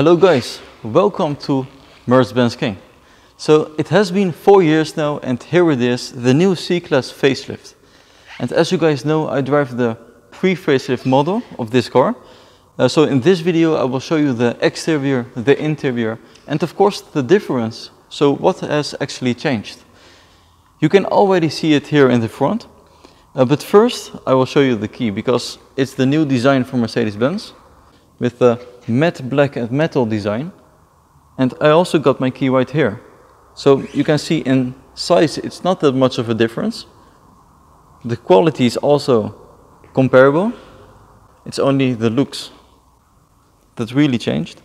Hello guys, welcome to Mercedes-Benz King. So it has been 4 years now and here it is, the new C-Class facelift. And as you guys know, I drive the pre-facelift model of this car. So in this video I will show you the exterior, the interior and of course the difference. So what has actually changed? You can already see it here in the front. But first I will show you the key because it's the new design for Mercedes-Benz with the matte black and metal design. And I also got my key right here. So you can see in size it's not that much of a difference. The quality is also comparable. It's only the looks that really changed.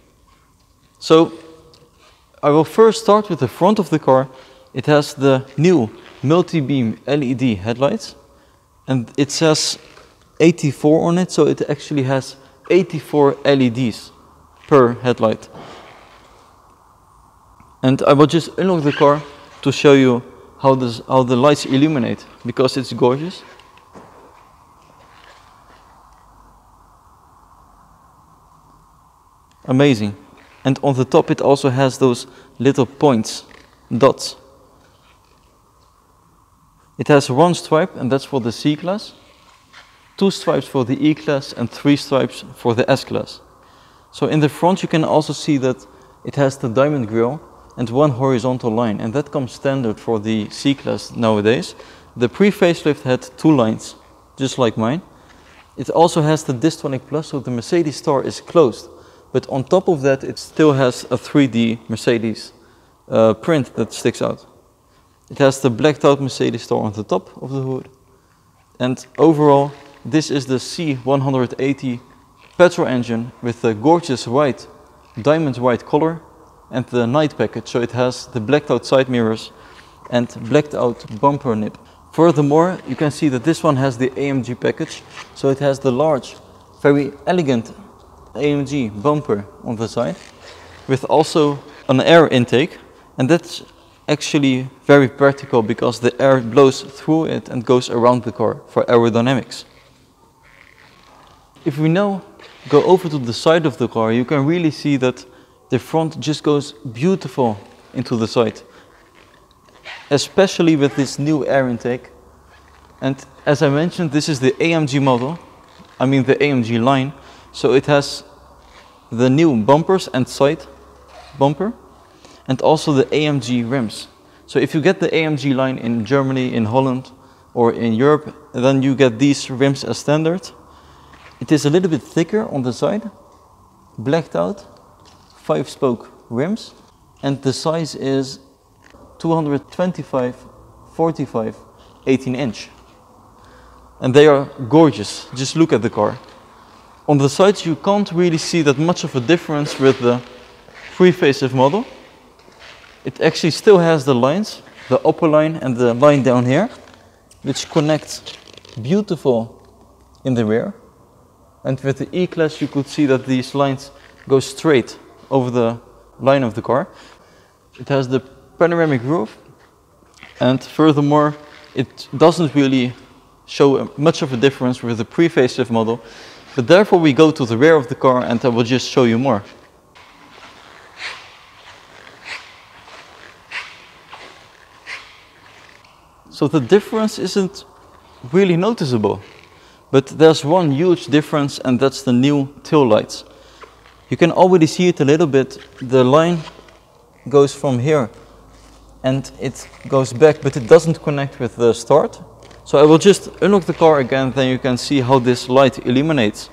So I will first start with the front of the car. It has the new multi-beam LED headlights and it says 84 on it, so it actually has 84 LEDs per headlight. And I will just unlock the car to show you how the lights illuminate, because it's gorgeous. Amazing. And on the top it also has those little points, dots. It has one stripe and that's for the C-Class, 2 stripes for the E-Class and 3 stripes for the S-Class. So in the front you can also see that it has the diamond grille and one horizontal line, and that comes standard for the C-Class nowadays. The pre-facelift had 2 lines, just like mine. It also has the Distronic Plus, so the Mercedes store is closed. But on top of that it still has a 3D Mercedes print that sticks out. It has the blacked out Mercedes store on the top of the hood. And overall, this is the C180 petrol engine with the gorgeous white, diamond white color and the night package. So it has the blacked out side mirrors and blacked out bumper nip. Furthermore, you can see that this one has the AMG package. So it has the large, very elegant AMG bumper on the side with also an air intake, and that's actually very practical because the air blows through it and goes around the car for aerodynamics. If we now go over to the side of the car, you can really see that the front just goes beautiful into the side, especially with this new air intake. And as I mentioned, this is the AMG model, I mean the AMG line, so it has the new bumpers and side bumper and also the AMG rims. So if you get the AMG line in Germany, in Holland or in Europe, then you get these rims as standard. It is a little bit thicker on the side, blacked out, 5-spoke rims, and the size is 225, 45, 18 inch. And they are gorgeous, just look at the car. On the sides you can't really see that much of a difference with the pre-facelift model. It actually still has the lines, the upper line and the line down here, which connects beautiful in the rear. And with the E-Class you could see that these lines go straight over the line of the car. It has the panoramic roof, and furthermore it doesn't really show much of a difference with the pre-facelift model. But therefore we go to the rear of the car and I will just show you more. So the difference isn't really noticeable, but there's one huge difference, and that's the new tail lights. You can already see it a little bit. The line goes from here and it goes back, but it doesn't connect with the start. So I will just unlock the car again, then you can see how this light illuminates.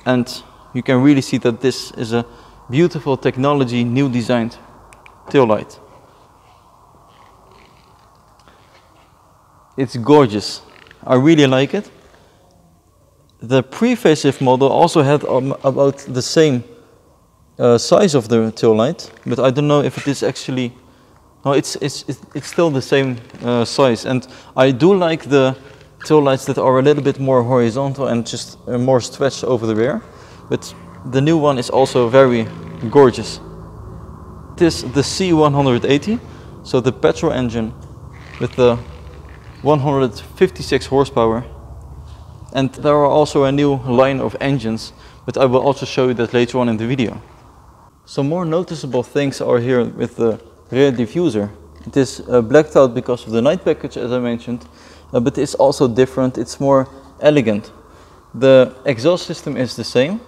And you can really see that this is a beautiful technology, new designed tail light. It's gorgeous. I really like it. The pre-facelift model also had about the same size of the tail light, but I don't know if it is actually, no, it's still the same size. And I do like the tail lights that are a little bit more horizontal and just more stretched over the rear, but the new one is also very gorgeous. It is the C180, so the petrol engine with the 156 horsepower, and there are also a new line of engines, but I will also show you that later on in the video. Some more noticeable things are here with the rear diffuser. It is blacked out because of the night package, as I mentioned, but it's also different, it's more elegant. The exhaust system is the same,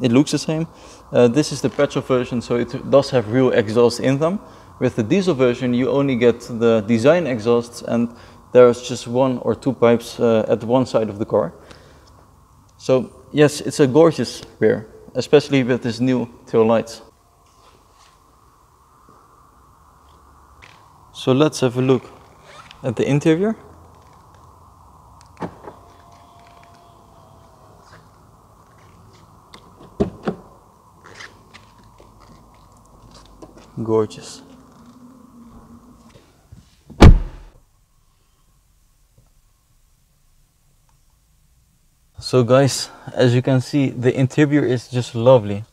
it looks the same. This is the petrol version, so it does have real exhaust in them. With the diesel version you only get the design exhausts, and there's just 1 or 2 pipes at one side of the car. So yes, it's a gorgeous rear, especially with this new tail lights. So let's have a look at the interior. Gorgeous. So guys, as you can see, the interior is just lovely.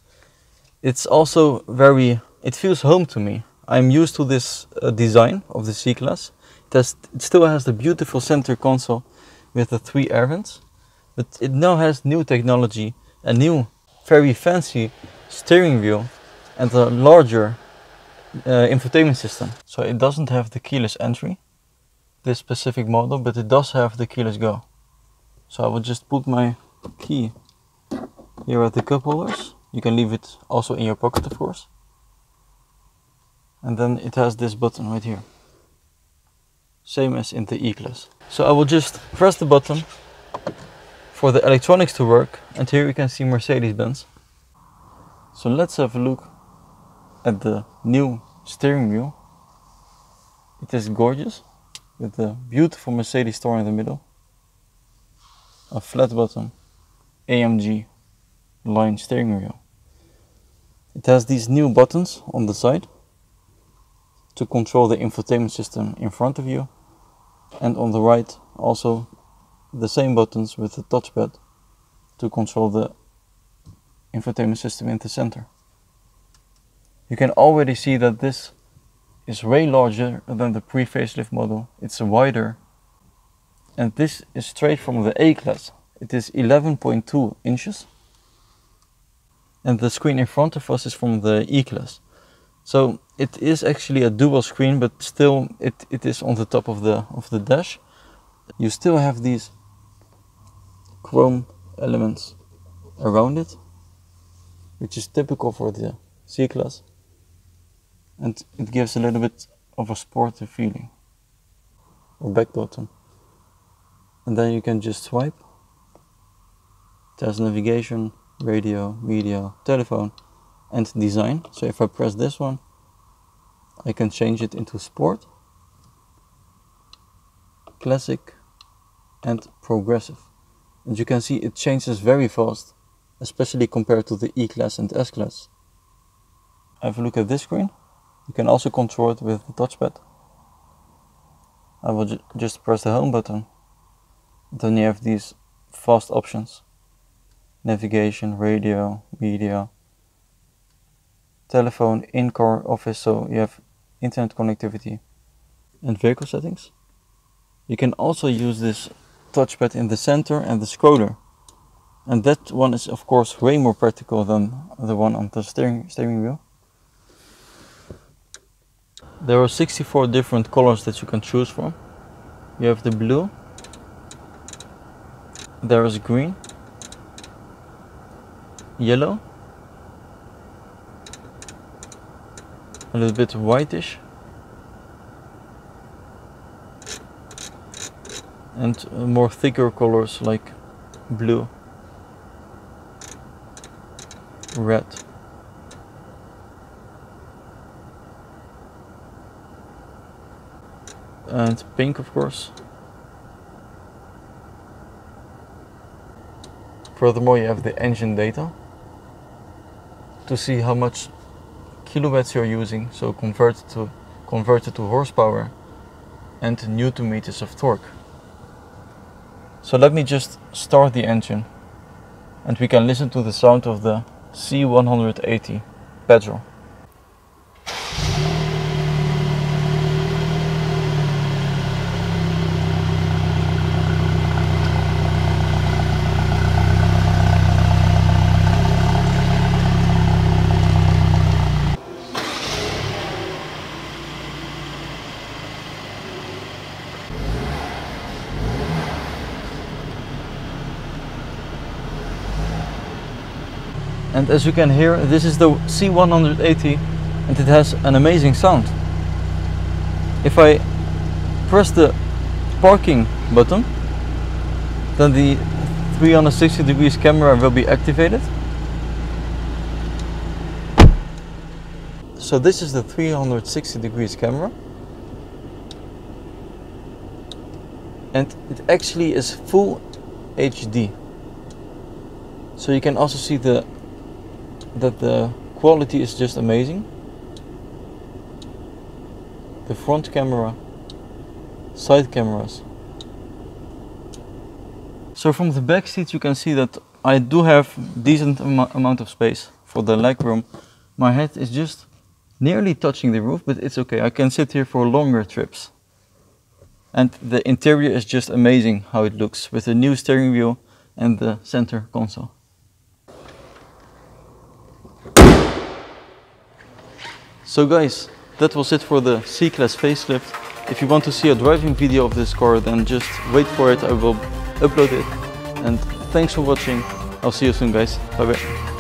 It's also it feels home to me. I'm used to this design of the C-Class. It still has the beautiful center console with the 3 air vents, but it now has new technology, a new very fancy steering wheel and a larger infotainment system. So it doesn't have the keyless entry, this specific model, but it does have the keyless go. So I will just put my key here at the cup holders. You can leave it also in your pocket, of course. And then it has this button right here, same as in the E-Class. So I will just press the button for the electronics to work, and here you can see Mercedes-Benz. So let's have a look at the new steering wheel. It is gorgeous, with the beautiful Mercedes store in the middle, a flat bottom AMG line steering wheel. It has these new buttons on the side to control the infotainment system in front of you, and on the right also the same buttons with the touchpad to control the infotainment system in the center. You can already see that this is way larger than the pre-facelift model. It's wider, and this is straight from the A-Class. It is 11.2 inches, and the screen in front of us is from the E-Class. So it is actually a dual screen, but still it is on the top of the dash. You still have these chrome elements around it, which is typical for the C-Class, and it gives a little bit of a sporty feeling, or back button. And then you can just swipe. It has navigation, radio, media, telephone, and design. So if I press this one, I can change it into sport, classic, and progressive. And you can see it changes very fast, especially compared to the E-Class and S-Class. Have a look at this screen. You can also control it with the touchpad. I will just press the home button. Then you have these fast options: navigation, radio, media, telephone, in-car, office, so you have internet connectivity, and vehicle settings. You can also use this touchpad in the center and the scroller, and that one is of course way more practical than the one on the steering wheel. There are 64 different colors that you can choose from. You have the blue, there is green, yellow, a little bit whitish, and more thicker colors like blue, red, and pink, of course. Furthermore, you have the engine data to see how much kilowatts you're using, so converted to horsepower, and newton meters of torque. So let me just start the engine, and we can listen to the sound of the C180 petrol. And as you can hear, this is the C180 and it has an amazing sound. If I press the parking button, then the 360 degrees camera will be activated. So this is the 360 degrees camera. And it actually is full HD. So you can also see that the quality is just amazing. The front camera, side cameras. So from the back seat you can see that I do have decent amount of space for the legroom. My head is just nearly touching the roof, but it's okay. I can sit here for longer trips. And the interior is just amazing how it looks with the new steering wheel and the center console. So guys, that was it for the C-Class facelift. If you want to see a driving video of this car, then just wait for it. I will upload it. And thanks for watching. I'll see you soon guys. Bye bye.